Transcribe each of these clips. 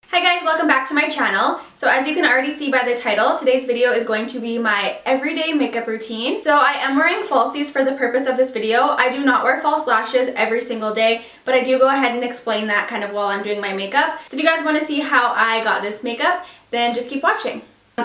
Hi guys, welcome back to my channel. So as you can already see by the title, today's video is going to be my everyday makeup routine. So I am wearing falsies for the purpose of this video. I do not wear false lashes every single day, but I do go ahead and explain that kind of while I'm doing my makeup. So if you guys want to see how I got this makeup, then just keep watching.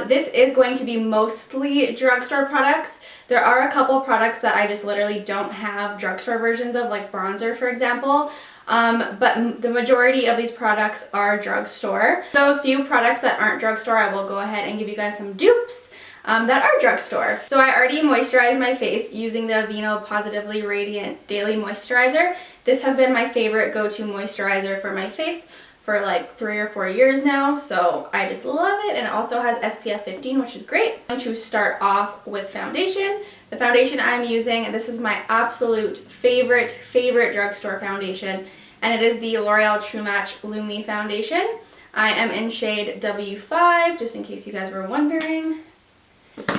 This is going to be mostly drugstore products. There are a couple products that I just literally don't have drugstore versions of, like bronzer for example. But the majority of these products are drugstore. Those few products that aren't drugstore, I will go ahead and give you guys some dupes that are drugstore. So I already moisturized my face using the Aveeno Positively Radiant Daily Moisturizer. This has been my favorite go-to moisturizer for my face for like 3 or 4 years now, so I just love it, and it also has SPF 15, which is great. I'm going to start off with foundation. The foundation I'm using, this is my absolute favorite drugstore foundation, and it is the L'Oreal True Match Lumi Foundation. I am in shade W5, just in case you guys were wondering.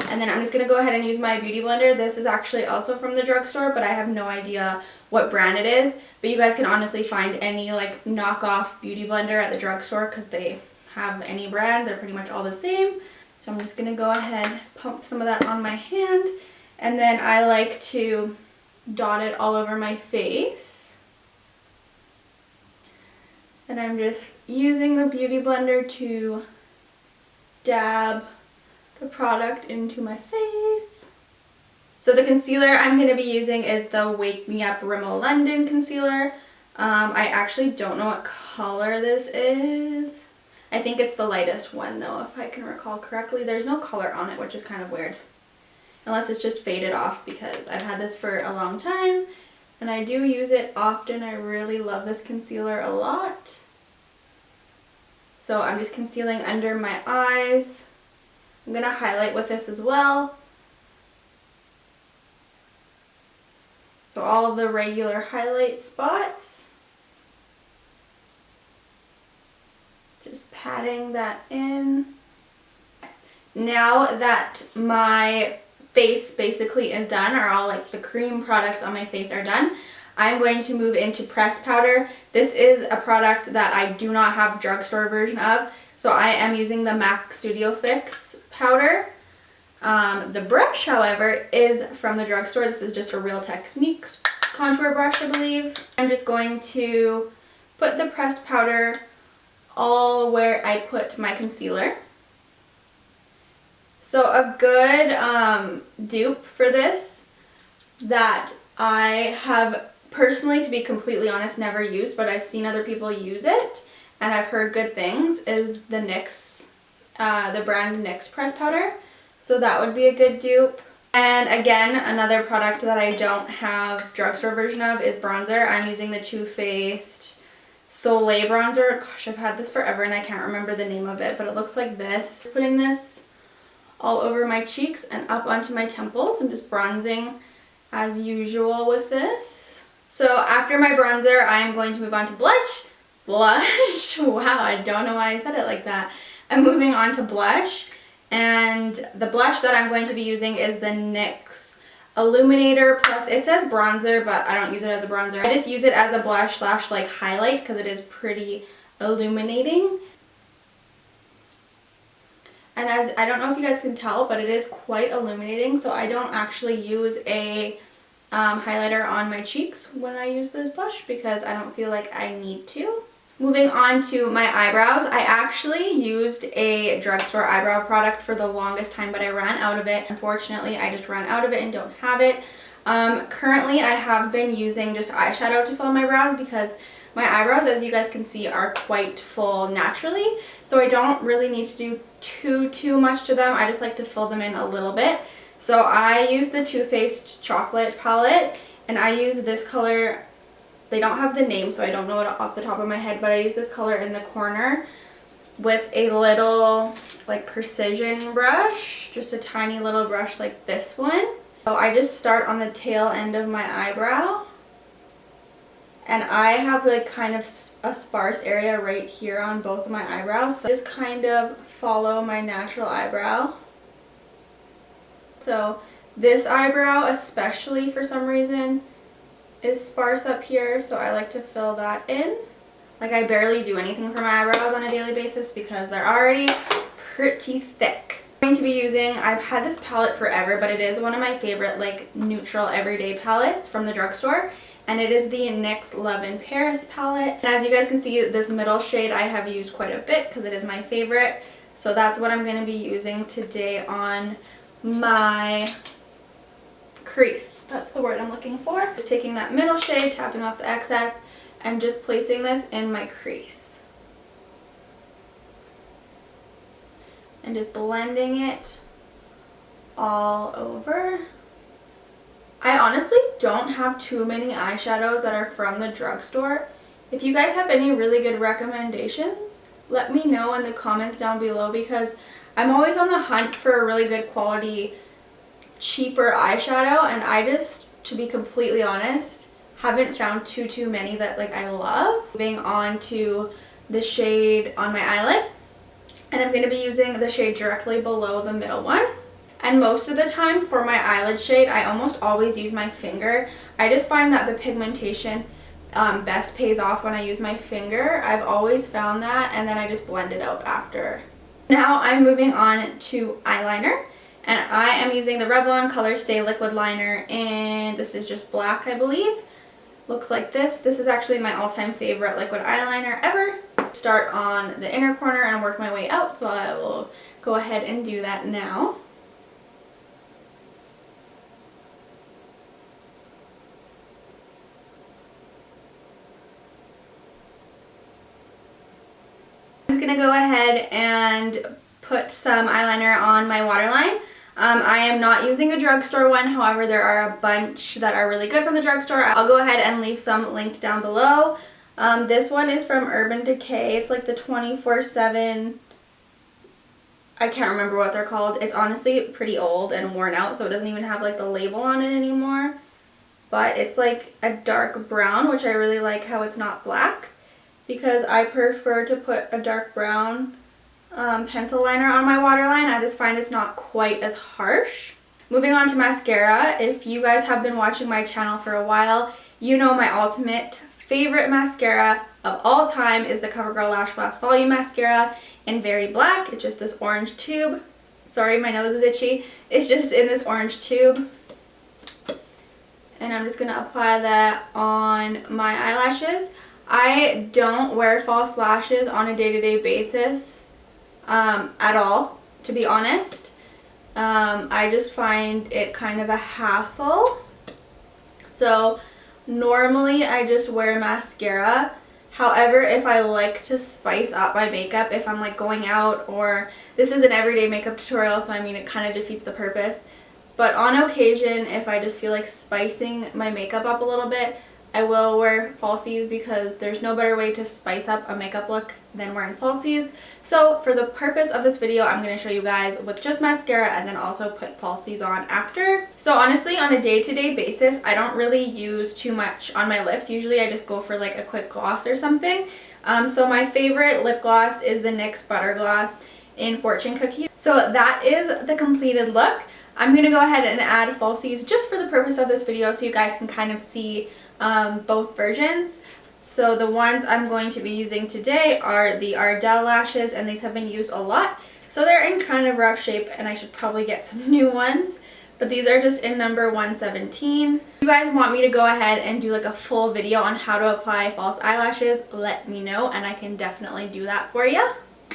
And then I'm just going to go ahead and use my beauty blender. This is actually also from the drugstore, but I have no idea what brand it is. But you guys can honestly find any like knockoff beauty blender at the drugstore because they have any brand. They're pretty much all the same. So I'm just going to go ahead, pump some of that on my hand. And then I like to dot it all over my face. And I'm just using the beauty blender to dab the product into my face. So the concealer I'm going to be using is the Wake Me Up Rimmel London concealer. I actually don't know what color this is. I think it's the lightest one though, if I can recall correctly. There's no color on it, which is kind of weird. Unless it's just faded off, because I've had this for a long time and I do use it often. I really love this concealer a lot. So I'm just concealing under my eyes. I'm going to highlight with this as well. So all of the regular highlight spots. Just patting that in. Now that my face basically is done, or all like the cream products on my face are done, I'm going to move into pressed powder. This is a product that I do not have a drugstore version of. So I am using the MAC Studio Fix powder. The brush, however, is from the drugstore. This is just a Real Techniques contour brush, I believe. I'm just going to put the pressed powder all where I put my concealer. So a good dupe for this that I have personally, to be completely honest, never used, but I've seen other people use it and I've heard good things, is the NYX, the brand NYX pressed powder. So that would be a good dupe. And again, another product that I don't have drugstore version of is bronzer. I'm using the Too Faced Soleil bronzer. Gosh, I've had this forever and I can't remember the name of it, but it looks like this. Putting this all over my cheeks and up onto my temples. I'm just bronzing as usual with this. So after my bronzer, I'm going to move on to blush. Blush, wow, I don't know why I said it like that. I'm moving on to blush, and the blush that I'm going to be using is the NYX Illuminator Plus. It says bronzer, but I don't use it as a bronzer. I just use it as a blush slash like highlight because it is pretty illuminating. And as I don't know if you guys can tell, but it is quite illuminating, so I don't actually use a highlighter on my cheeks when I use this blush because I don't feel like I need to. Moving on to my eyebrows, I actually used a drugstore eyebrow product for the longest time, but I ran out of it. Unfortunately, I just ran out of it and don't have it. Currently, I have been using just eyeshadow to fill my brows because my eyebrows, as you guys can see, are quite full naturally, so I don't really need to do too much to them. I just like to fill them in a little bit. So I use the Too Faced Chocolate palette, and I use this color. They don't have the name, so I don't know it off the top of my head, but I use this color in the corner with a little like precision brush, just a tiny little brush like this one. So I just start on the tail end of my eyebrow, and I have like kind of a sparse area right here on both of my eyebrows, so I just kind of follow my natural eyebrow. So this eyebrow especially, for some reason, is sparse up here, so I like to fill that in. Like, I barely do anything for my eyebrows on a daily basis because they're already pretty thick. I'm going to be using, I've had this palette forever, but it is one of my favorite like neutral everyday palettes from the drugstore, and it is the NYX Love in Paris palette. And as you guys can see, this middle shade I have used quite a bit because it is my favorite. So that's what I'm going to be using today on my crease. That's the word I'm looking for. Just taking that middle shade, tapping off the excess, and just placing this in my crease. And just blending it all over. I honestly don't have too many eyeshadows that are from the drugstore. If you guys have any really good recommendations, let me know in the comments down below, because I'm always on the hunt for a really good quality, cheaper eyeshadow, and I just, to be completely honest, haven't found too many that like I love. Moving on to the shade on my eyelid. And I'm going to be using the shade directly below the middle one. And most of the time for my eyelid shade, I almost always use my finger. I just find that the pigmentation best pays off when I use my finger. I've always found that, and then I just blend it out after. Now I'm moving on to eyeliner. And I am using the Revlon Color Stay Liquid Liner, and this is just black, I believe. Looks like this. This is actually my all-time favorite liquid eyeliner ever. Start on the inner corner and work my way out, so I will go ahead and do that now. I'm just going to go ahead and put some eyeliner on my waterline. I am not using a drugstore one, however there are a bunch that are really good from the drugstore. I'll go ahead and leave some linked down below. This one is from Urban Decay. It's like the 24/7, I can't remember what they're called. It's honestly pretty old and worn out, so it doesn't even have like the label on it anymore. But it's like a dark brown, which I really like how it's not black, because I prefer to put a dark brown pencil liner on my waterline. I just find it's not quite as harsh. Moving on to mascara. If you guys have been watching my channel for a while, you know my ultimate favorite mascara of all time is the CoverGirl Lash Blast Volume Mascara in Very Black. It's just this orange tube. Sorry, my nose is itchy. It's just in this orange tube. And I'm just going to apply that on my eyelashes. I don't wear false lashes on a day-to-day basis at all, to be honest. I just find it kind of a hassle. So normally I just wear mascara. However, if I like to spice up my makeup, if I'm like going out, or this is an everyday makeup tutorial, so I mean it kind of defeats the purpose. But on occasion, if I just feel like spicing my makeup up a little bit, I will wear falsies, because there's no better way to spice up a makeup look than wearing falsies. So for the purpose of this video, I'm going to show you guys with just mascara and then also put falsies on after. So honestly, on a day-to-day basis, I don't really use too much on my lips. Usually I just go for like a quick gloss or something. So my favorite lip gloss is the NYX Butter Gloss in Fortune Cookie. So that is the completed look. I'm going to go ahead and add falsies just for the purpose of this video, so you guys can kind of see both versions. So the ones I'm going to be using today are the Ardell lashes, and these have been used a lot. So they're in kind of rough shape, and I should probably get some new ones. But these are just in number 117. If you guys want me to go ahead and do like a full video on how to apply false eyelashes, let me know, and I can definitely do that for you.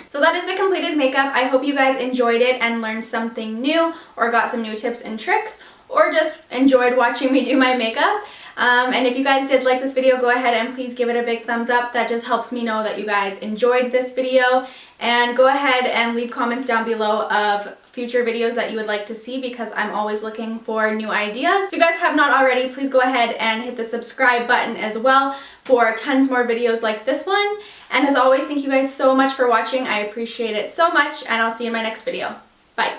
So that is the completed makeup. I hope you guys enjoyed it and learned something new, or got some new tips and tricks, or just enjoyed watching me do my makeup. And if you guys did like this video, go ahead and please give it a big thumbs up. That just helps me know that you guys enjoyed this video. And go ahead and leave comments down below of future videos that you would like to see, because I'm always looking for new ideas. If you guys have not already, please go ahead and hit the subscribe button as well for tons more videos like this one. And as always, thank you guys so much for watching. I appreciate it so much, and I'll see you in my next video. Bye.